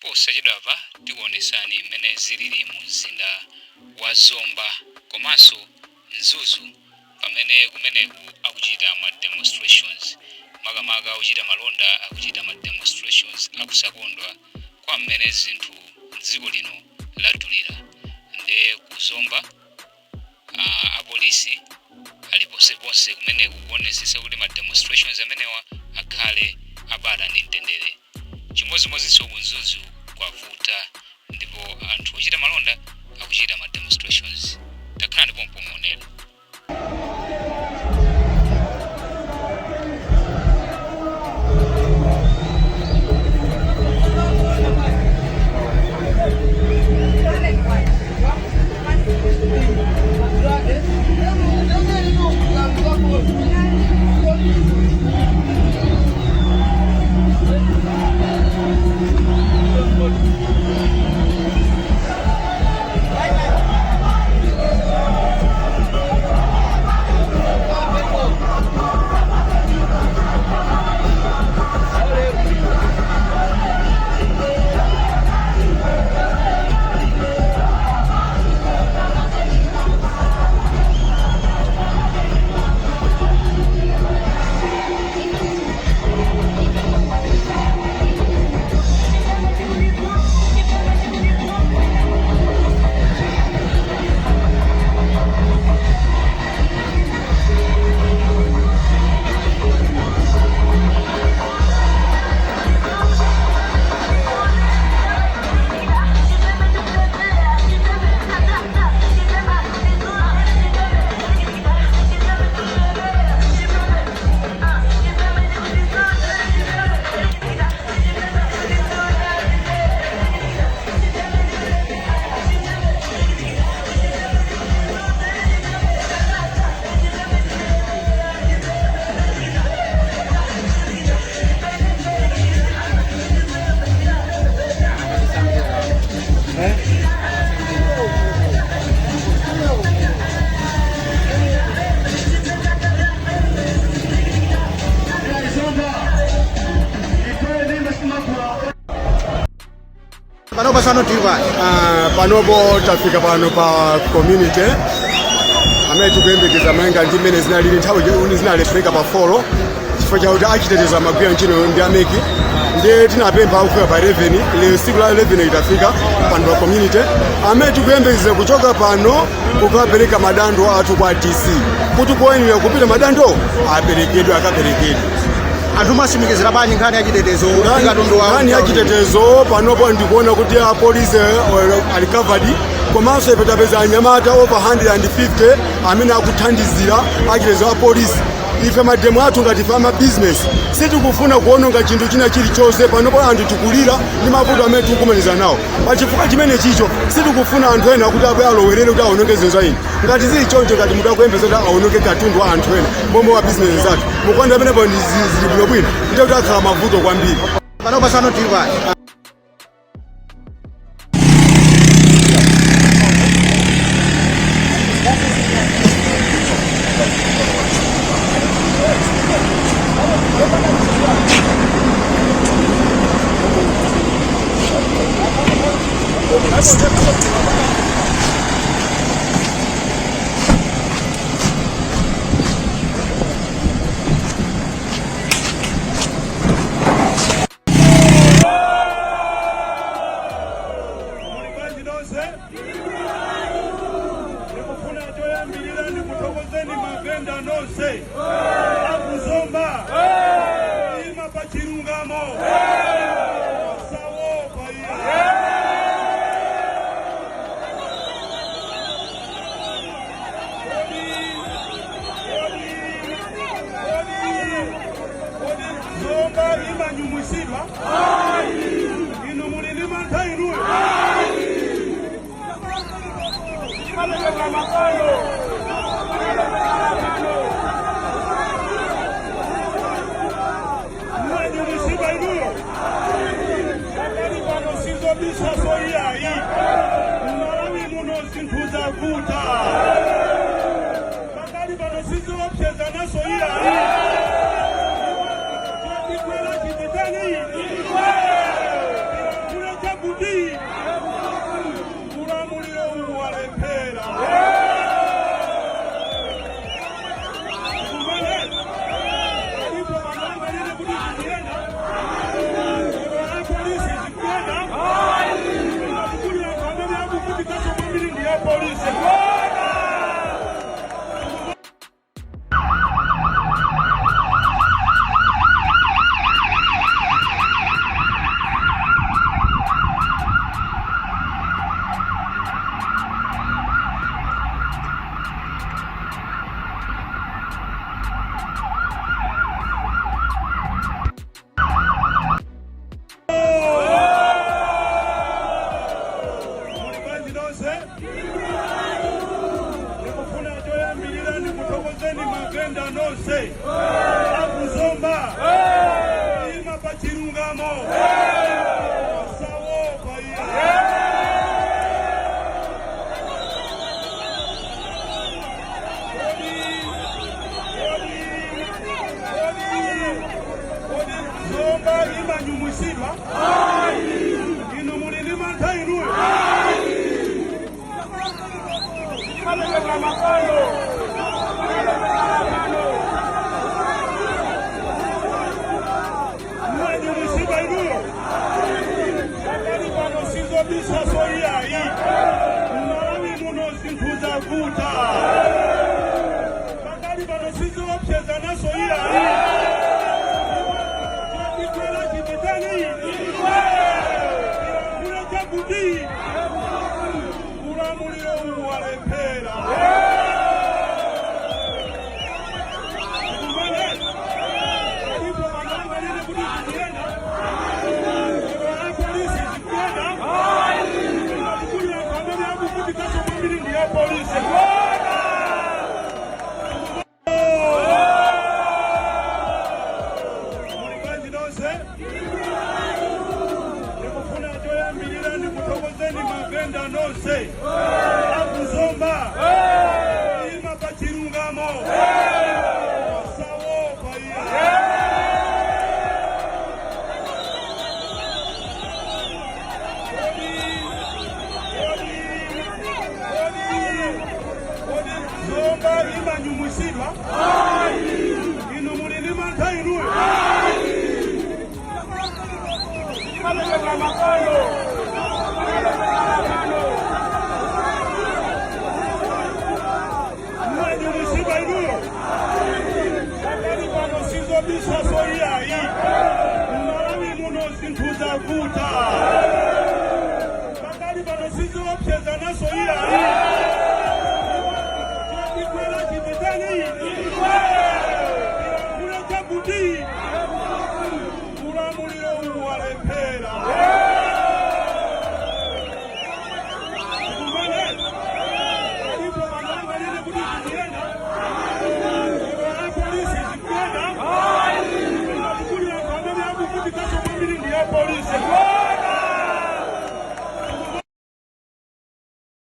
posachedwapa tikuonesani mmene zilili mu mzinda wa Zomba komanso Mzuzu pamene kumeneku akuchita ma demonstrations makamaka akuchita malonda akuchita ma demonstrations akusakondwa kwa mmene zinthu dziko lino ladulira nde ku Zomba apolisi aliponseponse kumeneku kuonesesa kuti ma demonstrations amenewa akhale abata ndi mtendere chimozimozinso ku Mzuzu kwavuta ndipo anthu ochita malonda akuchita ma demonstrations takhala ndipo mpomonera Panopo tafika pano pa community amene tikuyembekeza malinga ndi mmene zinalili nthawi zinalepheka pa 4 chifukwa chakuti achiteteza magwira ntchito ndi ameki ndiye tinapempha kufika pa 11 lero siku la 11 itafika pano pa community amene tikuyembekeza kuchoka pano kukapereka madando athu kwa DC kuti kuyenera kupita madando aperekedwe akaperekedwe. Anthu masimikizira bani nkhani yachitetezo nkhani yachitetezo panopo ndikuona kuti apolisi ali covered komanso ife tapeza anyamata over 150 amene akuthandizira achitetezo apolisi. Ife mademo athu ngati fama business sitikufuna kuononga chinthu china chilichonse panopo anthu tikulira ndi mavuto amene tikukumaniza nawo pachifukwa chimene chicho sitikufuna anthu ena kuti abwe alowerere kuti aononge zinthu za ine ngati zili choncho ngati mutakuyembeza kuti aononge katundu wa anthu ena momwe wa business zathu mukonda amenepo zili bwinobwino ndi kuti akhala mavuto kwambiri panopa sano tilipa Bakari bano sizo opcheza naso ila